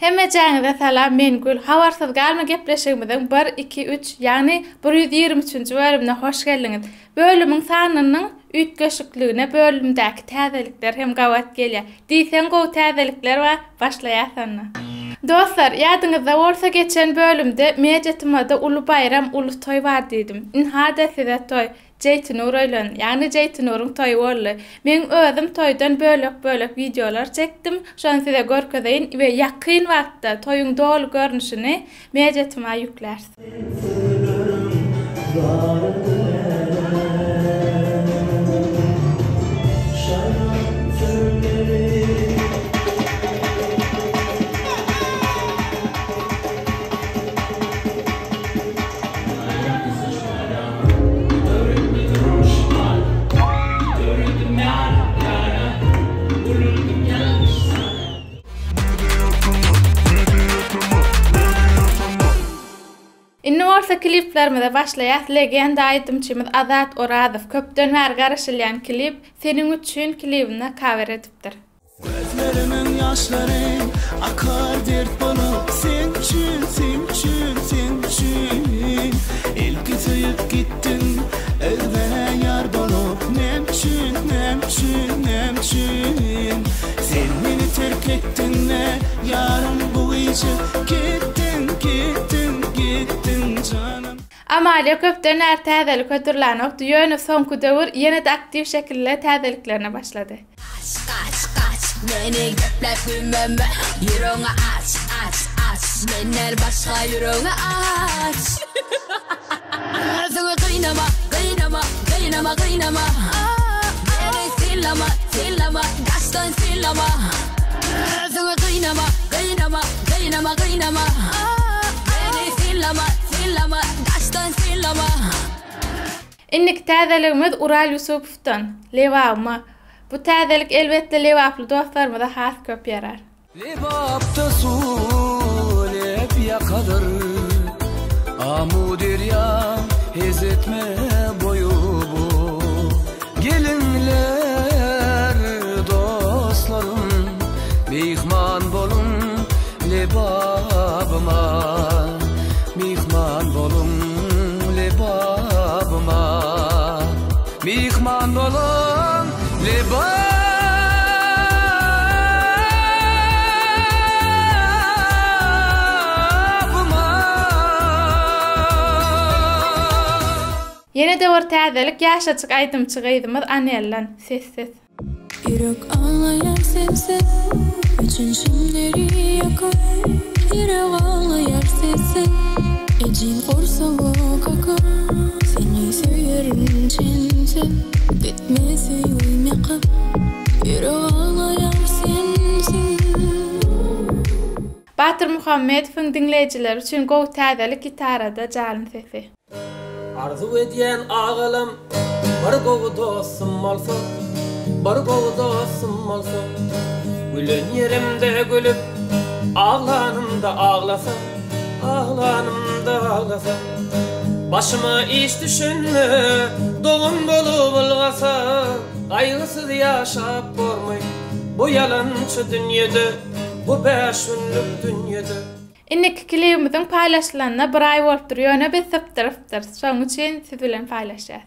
Hemme canıda salam men gül. Havarsız galma gepleşigimizden 1 2 3 yani 123-nji bölümine hoş geldiňiz. Bölümüň sanynyň ütgeşikligine bölümdäki täzelikler hem gawat gelýär. Diýsen gowy täzelikler we başlaýarsyna. Dostlar, ýadyňyzda bolsa geçen bölümde mejetymada uly bayram, uly toy bar diýdim. Inhada size toy Jeytynur öýlen, ýani Jeytynuryň toýy boldy. Men özüm toýdan bölek videolar çekdim. Şonu size görkezeýin we ýakyn wagtda toýuň dolu görnüşini mejetyma ýüklersin. Inni olsa kliplerimize başlaýas. Legenda aýdymçymyz Azat Orazov köpden bäri garaşylýan klip senin üçin klibine cover edipdir. Gözlerimin yaşları akar dert bolup sen üçün elki söyüp gittin özlere yar bolup nemçün sen beni terk ettin ne yarın bu işi gittin canım. Amalia köpden täzelik ötürlänokdy. Ýöne soňky döwür ýene-de aktiv şekilde täzeliklerine başlady. Meni göplep gülmeme yüreğine aç Menler başka yüreğine aç Seni kıynama Beni sillama Kaçtan sillama Seni kıynama Beni sillama Kaçtan sillama Innik täzeligimiz Ural Yusupowdan Lewapma. Bu täzelik elbetde lewaply dostlarymyza has köp ýarar. Lewapda su lep ýakadyr Amu derya hez etme boyu bu Gelinler dostlarım Mihman bolun lebabıma Mihman bolun lebabıma Mihman bolun lebabıma Ýene-de bir täzelik ýaşaçyk aýdymçygyzymyz Anellan sessiz. Yürek ağlayan sensiz Bütün şimleri yakar Yürek ağlayan sensiz İçin korsoğuk akar Seni söylerim çensiz Gitme söyleyim yakar Yürek ağlayan sensiz Batyr Muhammedowyň dinleýijileri üçin gowy täzelik gitarada jalyn sesi. Arzu edýän agalam bir gowy dostum bolsa Gülen yerimde gülüp ağlanımda ağlasa Başıma iş düşünme doğum bolup ılgasa Gaýgysyz ýaşap bormay bu ýalançy dünýede bu 5 günlük dünýede Innik klibimiziň paýlaşylanyna bir ay bolup durýar, biz sypdyrypdyr. Şoň üçin siz bilen paýlaşýar.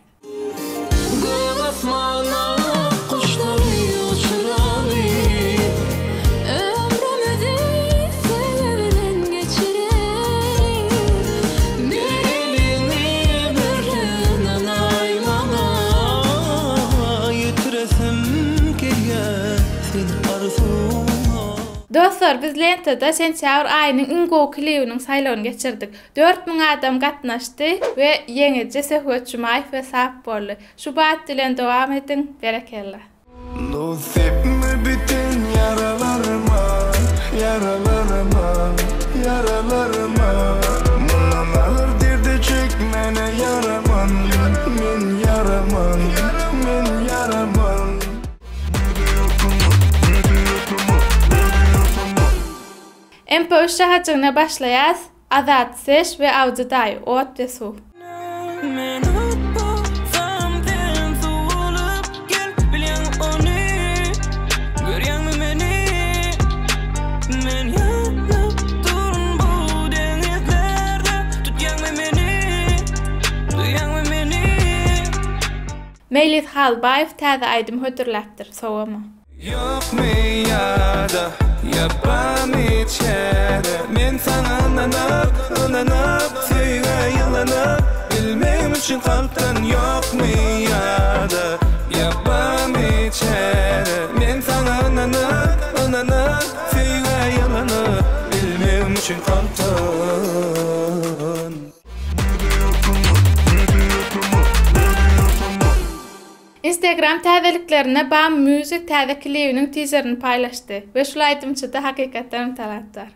Dostlar, biz Lenta'da sentyabr aýynyň iň gowy klibiniň saýlawyny geçirdik. 4000 adam gatnaşdy we ýeňeje Söhbet Jumaýew we sap boldy. Şu bat bilen dowam edin, berekellah. Dosypmi bütün yaralarıma Mundan ağır derdi çekmene yaraman Men yaraman MP3 şahaçygyna başlaýas. Azat Seş we Awjyday ot we su. Men Meylit Halbayev täze aýdym hötürläpdir sowama. Yok meyada yapam içeri men sana ananıp süýge ýylanıp bilmem üçin kalptan yok meyada yapam içeri men sana ananıp süýge ýylanıp bilmem üçin kalptan. Instagram täzeliklerine Bam Music täze klibiniň teaserini paýlaşdy we şol aýdymçyda hakykatdan talatlar.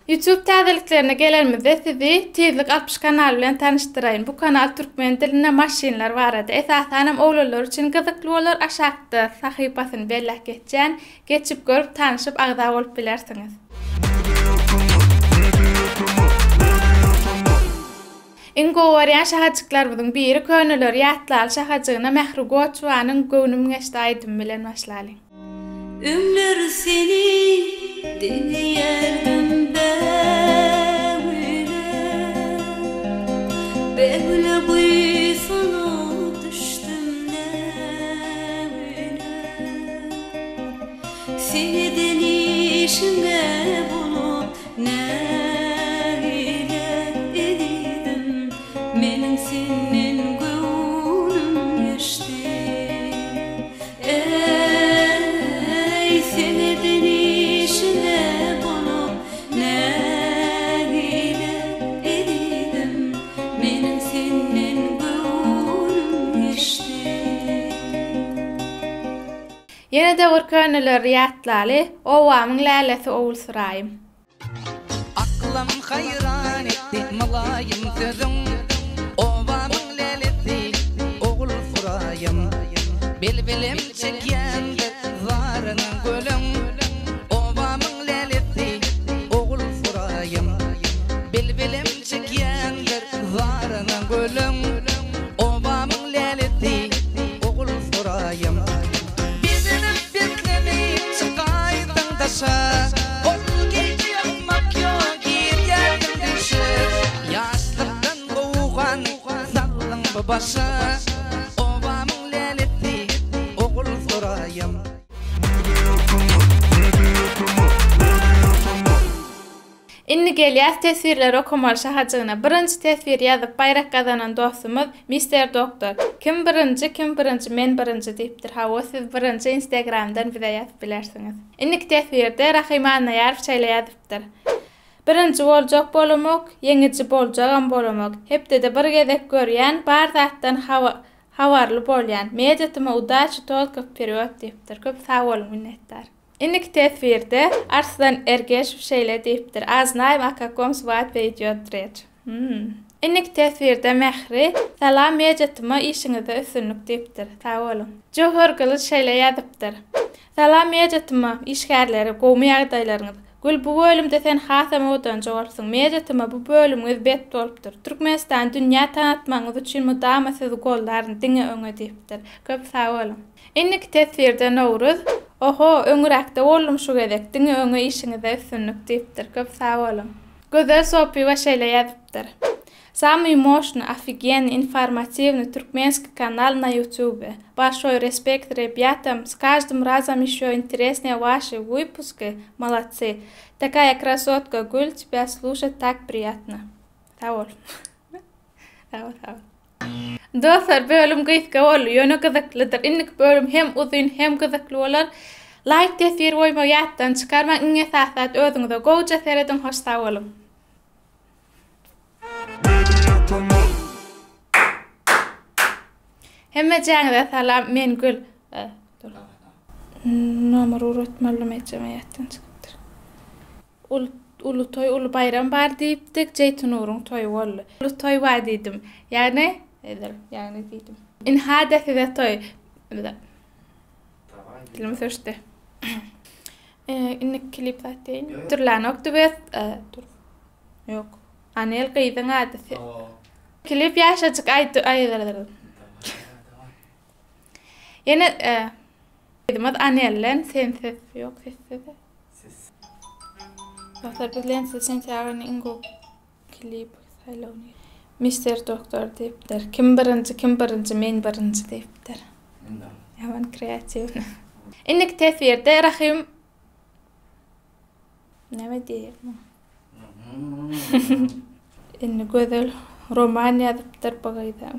YouTube täzeliklerine gelenmizde sizi Tizlik 60 kanal bilen tanıştyrayyn. Bu kanal türkmen diline maşinler barada esasanam oglanlar üçin gyzykly bolar. Aşagda sahypasyny belläp geçen, geçip görüp tanışyp agda bolup bilersiňiz. Ingo waryan şahajyklarymyzyň biri könüller ýatlaly şahajygyna Mehru Goçwanyň göwnüm geçdi aýdym bilen başlaly. Ömür seni dinleyerdim böyle buysunu düştüm ne seni denişime bulup ne edidim menin senin gönlüm geçti. Seni denişine bulup ne edidim menin senin gönlüm geçti. Yine de bir könüller ýatlaly, owamyň lälesi oğul sırayım. Aklım hayran etti malayım sözün, ovamyň lälesi oğul sırayım. Bilbilim çekýändir zarynyň gölüň, ovamyň lälesi oğul sırayım. Bilbilim çekýändir zarynyň gölüň, ovamyň lälesi oğul sırayım. Bizini beklemeyip çıkaydın daşa, oğul gece yapmak yok girýärdim deşe. Ýaşlykdan gowgan sallyň başa, ovamyň lälesi oğul sırayım. Inni gelýär tesvirler okumaly şahajygyna birinji tesvir ýazyp bayrak gazanan dostumuz Mr. Doktor. Kim birinji men birinji diýipdir. Hawa siz birinji Instagramdan bize ýazyp bilersiňiz. Inni tesvirde Rahimana ýarp şeýle ýazypdyr. Birinji boljak bolamak, ýeňiçi boljagam bolamak. Hepde bir gezek görýän, bar zatdan hawarly bolýan. Mejetima udaçy tolkyp period diýipdir. Köp sag bolun minnetdar. Inni tesvirde Arslan Ergeşew şeýle diýipdir. Aznaý makakom swat beýdýodreç. Inni tesvirde Mehri salam mejetima işiňizde üstünlük diýipdir. Sag bolun. Johorgyly şeýle ýazypdyr. Salam mejetima işgärleri, gowmy ýagdaýlaryňyz. Gül bu bölümde sen hasam odan jogorsyň. Mejetima bu bölümüňiz bet bolupdyr. Türkmenistan dünýä tanatmaňyz üçin mudama siz gollaryny diňe öňe diýipdir. Köp sag bolun. Inni tesvirde Nowruz oho öňürekde boldum şu gezek diňe öňe işiňizde üstünlük diýipdir. Köp sag bolun. Gözel sohpy şeýle ýazypdyr. Самый мощный, офигенный, информативный туркменский канал на YouTube. Большой респект ребятам, с каждым разом еще интереснее ваши выпуски. Молодцы. Такая красотка, Гуль, тебя слушать так приятно. Тавол. Dostlar, bölüm gıyıska olu. Yönü kızıklıdır. İnnik bölüm hem uzun hem kızıklı olur. Like tesir oyma yattan çıkarma inge sahsat özünüzü. Goğuca seyredin, hoş sağ olun. Hemme jäňde salam men Gül. Nomer uratmalym etjemeyetden çykdyr. Ulu toy, ulu bayram bar diýipdik, Jeytun Uruň toy boldy. Ulu toy wa diýdim. Ýagny diýdim. In hadesi de toy. Dilim sürçdi. Inni klip zaten. Türlän oktu bet. Dur. Yok. Anel qıydan adı. Klip yaşacık aydır. Yine dedim ad Anellen sen ses yok ses. Doktor bilen sen çağırın ingo klip salonu. Mr. Doktor deyipler. Kim birinci men birinci deyipler. Yaman kreativ. İnnik tesvirde rahim ne diyeyim? İnni gözel roman yazıptır bagayda.